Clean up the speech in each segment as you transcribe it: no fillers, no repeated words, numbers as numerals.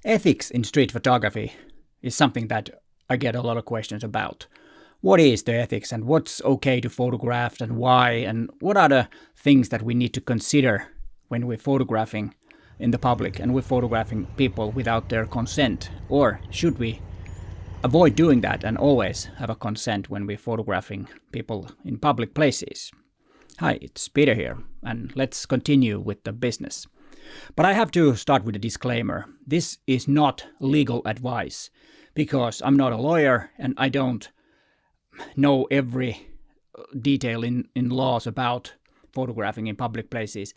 Ethics in street photography is something that I get a lot of questions about. What is the ethics and what's okay to photograph and why, and what are the things that we need to consider when we're photographing in the public and we're photographing people without their consent? Or should we avoid doing that and always have a consent when we're photographing people in public places? Hi, it's Peter here, and let's continue with the business. But I have to start with a disclaimer. This is not legal advice because I'm not a lawyer and I don't know every detail in laws about photographing in public places.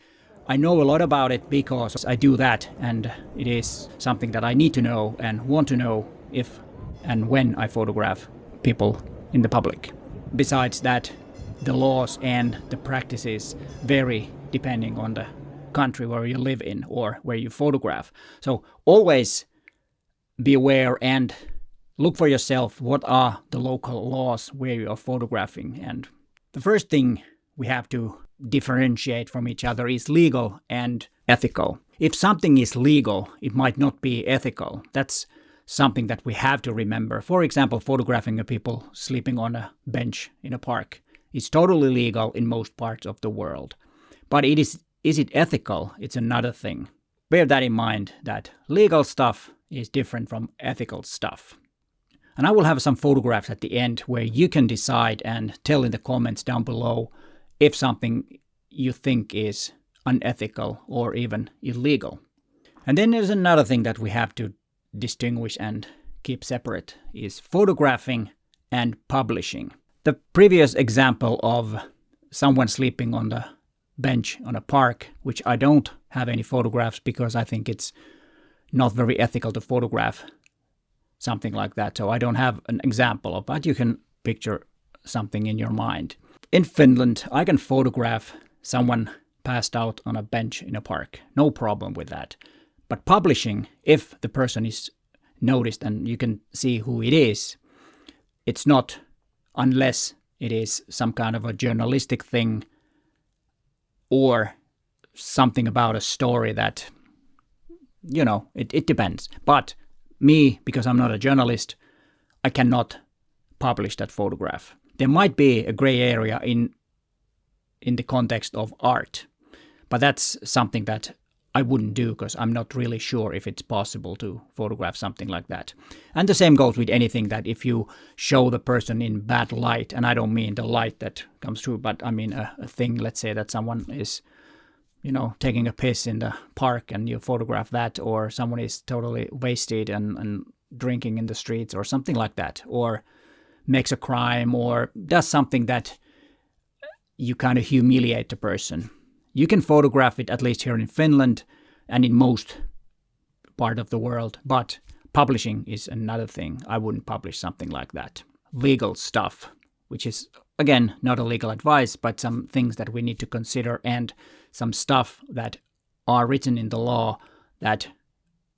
I know a lot about it because I do that, and it is something that I need to know and want to know if and when I photograph people in the public. Besides that, the laws and the practices vary depending on the country where you live in or where you photograph. So always be aware and look for yourself what are the local laws where you are photographing. And the first thing we have to differentiate from each other is legal and ethical. If something is legal, it might not be ethical. That's something that we have to remember. For example, photographing people sleeping on a bench in a park is totally legal in most parts of the world. But is it ethical? It's another thing. Bear that in mind, that legal stuff is different from ethical stuff. And I will have some photographs at the end where you can decide and tell in the comments down below if something you think is unethical or even illegal. And then there's another thing that we have to distinguish and keep separate is photographing and publishing. The previous example of someone sleeping on the bench on a park, which I don't have any photographs because I think it's not very ethical to photograph something like that. So I don't have an example of, but you can picture something in your mind. In Finland, I can photograph someone passed out on a bench in a park. No problem with that. But publishing, if the person is noticed and you can see who it is, it's not unless it is some kind of a journalistic thing or something about a story that, it depends. But me, because I'm not a journalist, I cannot publish that photograph. There might be a gray area in the context of art, but that's something that I wouldn't do because I'm not really sure if it's possible to photograph something like that. And the same goes with anything that if you show the person in bad light, and I don't mean the light that comes through, but I mean a thing, let's say that someone is, taking a piss in the park and you photograph that, or someone is totally wasted and drinking in the streets or something like that, or makes a crime or does something that you kind of humiliate the person. You can photograph it, at least here in Finland and in most part of the world, but publishing is another thing. I wouldn't publish something like that. Legal stuff, which is, again, not a legal advice, but some things that we need to consider and some stuff that are written in the law that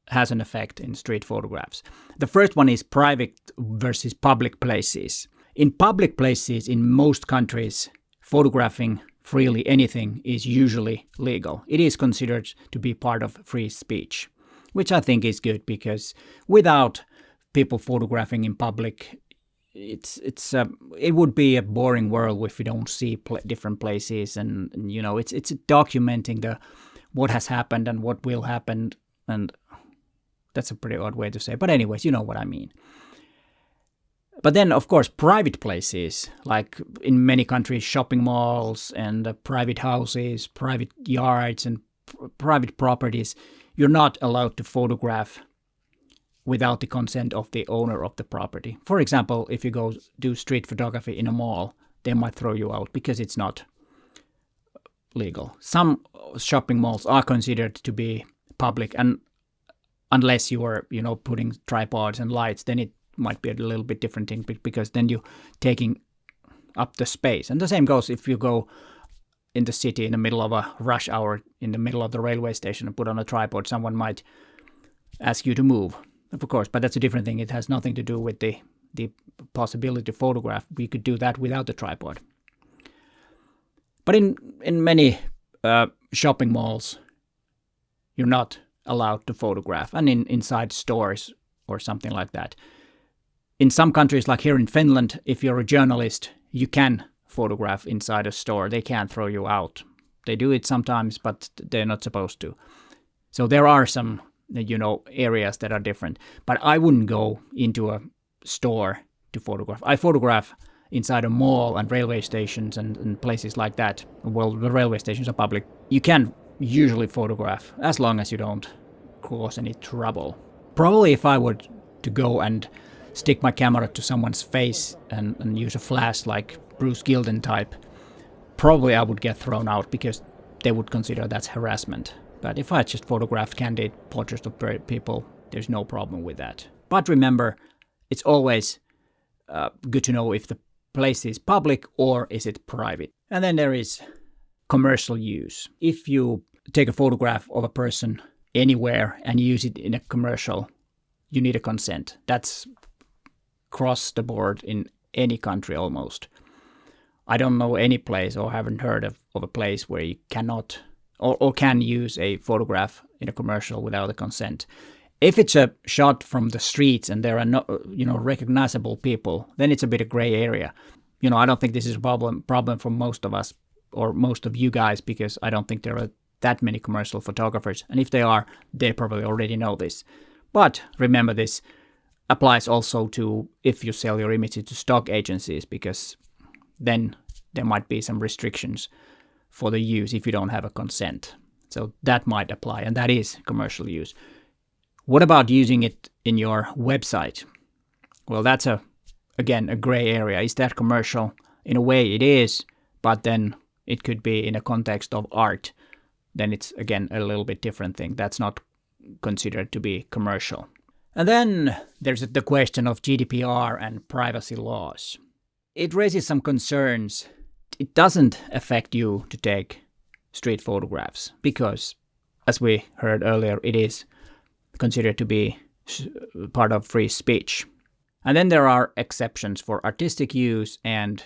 has an effect in street photographs. The first one is private versus public places. In public places, in most countries, photographing freely anything is usually legal. It is considered to be part of free speech, which I think is good because without people photographing in public, it would be a boring world if we don't see different places and it's documenting what has happened and what will happen, and that's a pretty odd way to say, but anyways, you know what I mean. But then, of course, private places, like in many countries, shopping malls and private houses, private yards and private properties, you're not allowed to photograph without the consent of the owner of the property. For example, if you go do street photography in a mall, they might throw you out because it's not legal. Some shopping malls are considered to be public, and unless you are, putting tripods and lights, then it might be a little bit different thing because then you're taking up the space. And the same goes if you go in the city in the middle of a rush hour, in the middle of the railway station and put on a tripod, someone might ask you to move, of course, but that's a different thing. It has nothing to do with the possibility to photograph. We could do that without the tripod. But in many shopping malls, you're not allowed to photograph, and inside stores or something like that. In some countries, like here in Finland, if you're a journalist, you can photograph inside a store. They can't throw you out. They do it sometimes, but they're not supposed to. So there are some, areas that are different. But I wouldn't go into a store to photograph. I photograph inside a mall and railway stations and places like that. Well, the railway stations are public. You can usually photograph as long as you don't cause any trouble. Probably if I were to go and stick my camera to someone's face and use a flash like Bruce Gilden type, probably I would get thrown out because they would consider that's harassment. But if I just photograph candid portraits of people, there's no problem with that. But remember, it's always good to know if the place is public or is it private. And then there is commercial use. If you take a photograph of a person anywhere and use it in a commercial, you need a consent. That's across the board in any country almost. I don't know any place or haven't heard of a place where you cannot or can use a photograph in a commercial without a consent. If it's a shot from the streets and there are no, recognizable people, then it's a bit of gray area. I don't think this is a problem for most of us or most of you guys, because I don't think there are that many commercial photographers. And if they are, they probably already know this. But remember, this applies also to if you sell your images to stock agencies, because then there might be some restrictions for the use if you don't have a consent. So that might apply, and that is commercial use. What about using it in your website? Well, that's again a gray area. Is that commercial? In a way it is, but then it could be in a context of art. Then it's again a little bit different thing. That's not considered to be commercial. And then there's the question of GDPR and privacy laws. It raises some concerns. It doesn't affect you to take street photographs because, as we heard earlier, it is considered to be part of free speech. And then there are exceptions for artistic use and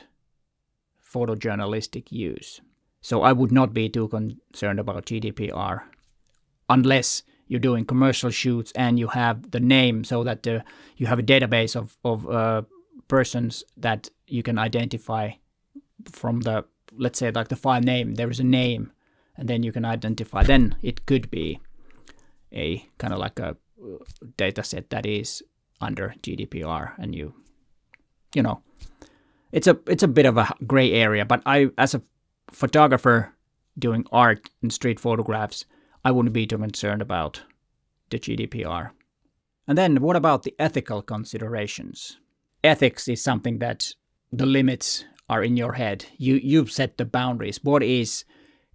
photojournalistic use. So I would not be too concerned about GDPR unless you're doing commercial shoots and you have the name so that you have a database of persons that you can identify from the, let's say, like the file name. There is a name and then you can identify. Then it could be a kind of like a data set that is under GDPR, and it's a bit of a gray area. But I, as a photographer doing art and street photographs, I wouldn't be too concerned about the GDPR. And then what about the ethical considerations? Ethics is something that the limits are in your head. You've set the boundaries. What is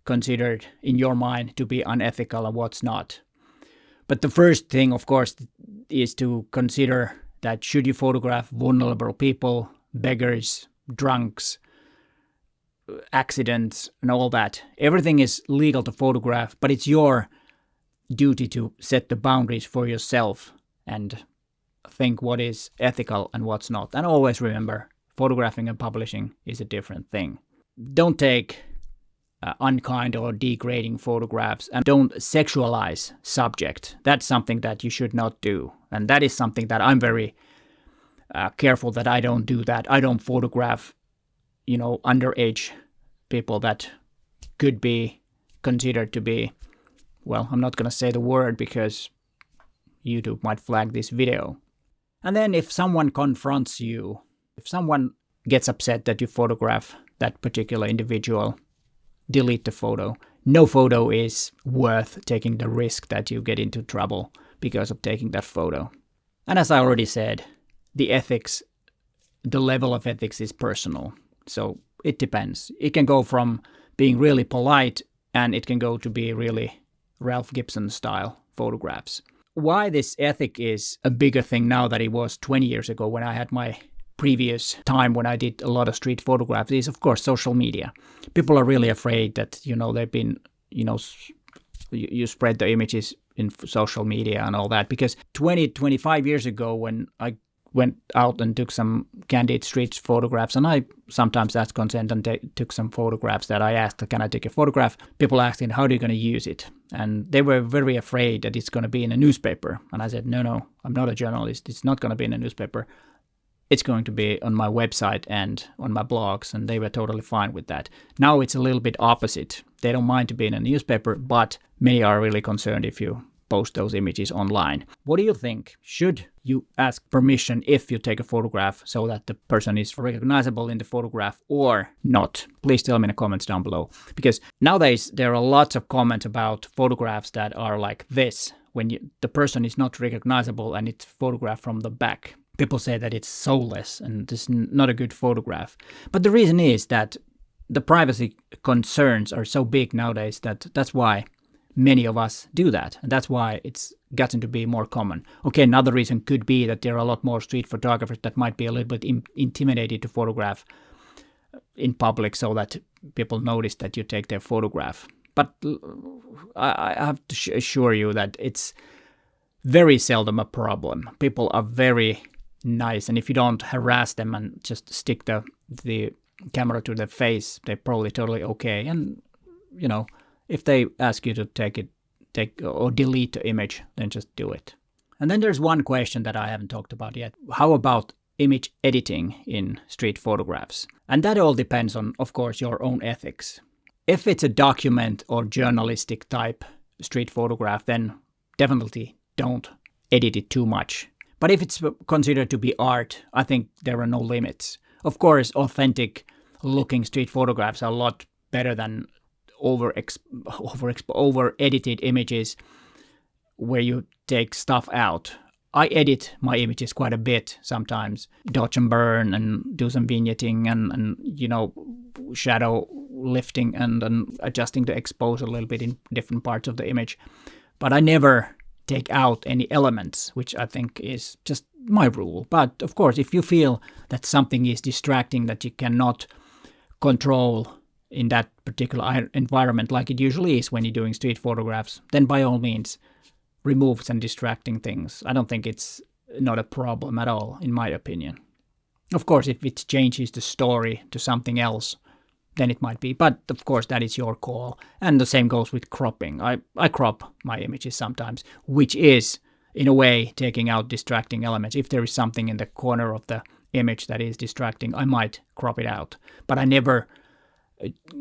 considered in your mind to be unethical and what's not? But the first thing, of course, is to consider that should you photograph vulnerable people, beggars, drunks, accidents, and all that. Everything is legal to photograph, but it's your duty to set the boundaries for yourself and think what is ethical and what's not. And always remember, photographing and publishing is a different thing. Don't take unkind or degrading photographs, and don't sexualize subject. That's something that you should not do. And that is something that I'm very careful that I don't do that. I don't photograph, underage people that could be considered to be, well, I'm not going to say the word because YouTube might flag this video. And then if someone confronts you, if someone gets upset that you photograph that particular individual, delete the photo. No photo is worth taking the risk that you get into trouble because of taking that photo. And as I already said, the level of ethics is personal. So it depends. It can go from being really polite and it can go to be really Ralph Gibson style photographs. Why this ethic is a bigger thing now than it was 20 years ago when I had my previous time when I did a lot of street photographs is, of course, social media. People are really afraid that, they've been, you spread the images in social media and all that. Because 20, 25 years ago when I went out and took some candid street photographs, and I sometimes asked consent and took some photographs that I asked, can I take a photograph? People asking, how are you going to use it? And they were very afraid that it's going to be in a newspaper. And I said, no, I'm not a journalist. It's not going to be in a newspaper. It's going to be on my website and on my blogs, and they were totally fine with that. Now it's a little bit opposite. They don't mind to be in a newspaper, but many are really concerned if you post those images online. What do you think? Should you ask permission if you take a photograph so that the person is recognizable in the photograph or not? Please tell me in the comments down below. Because nowadays there are lots of comments about photographs that are like this, when the person is not recognizable and it's photographed from the back. People say that it's soulless and it's not a good photograph. But the reason is that the privacy concerns are so big nowadays that's why many of us do that, and that's why it's gotten to be more common. Okay, another reason could be that there are a lot more street photographers that might be a little bit intimidated to photograph in public so that people notice that you take their photograph. But I have to assure you that it's very seldom a problem. People are very nice, and if you don't harass them and just stick the camera to their face, they're probably totally okay. And if they ask you to take or delete the image, then just do it. And then there's one question that I haven't talked about yet. How about image editing in street photographs? And that all depends on, of course, your own ethics. If it's a document or journalistic type street photograph, then definitely don't edit it too much. But if it's considered to be art, I think there are no limits. Of course, authentic looking street photographs are a lot better than over edited images where you take stuff out. I edit my images quite a bit sometimes, dodge and burn and do some vignetting and shadow lifting and adjusting the exposure a little bit in different parts of the image. But I never take out any elements, which I think is just my rule. But of course, if you feel that something is distracting that you cannot control in that particular environment, like it usually is when you're doing street photographs, then by all means, remove some distracting things. I don't think it's not a problem at all, in my opinion. Of course, if it changes the story to something else, then it might be. But of course, that is your call. And the same goes with cropping. I crop my images sometimes, which is, in a way, taking out distracting elements. If there is something in the corner of the image that is distracting, I might crop it out. But I never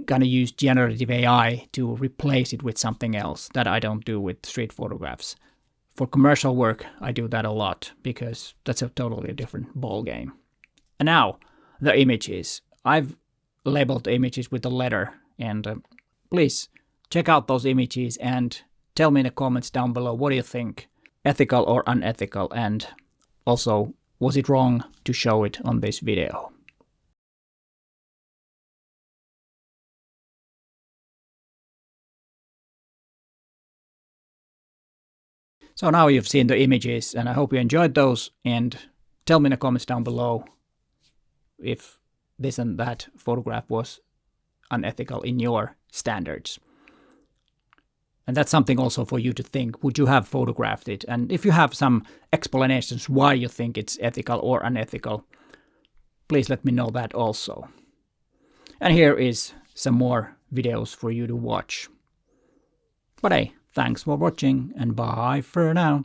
gonna use generative AI to replace it with something else. That I don't do with street photographs. For commercial work, I do that a lot because that's a totally different ball game. And now, the images. I've labeled the images with a letter, and please check out those images and tell me in the comments down below, what do you think? Ethical or unethical? And also, was it wrong to show it on this video? So now you've seen the images, and I hope you enjoyed those, and tell me in the comments down below if this and that photograph was unethical in your standards. And that's something also for you to think. Would you have photographed it? And if you have some explanations why you think it's ethical or unethical, please let me know that also. And here is some more videos for you to watch. But hey, thanks for watching and bye for now.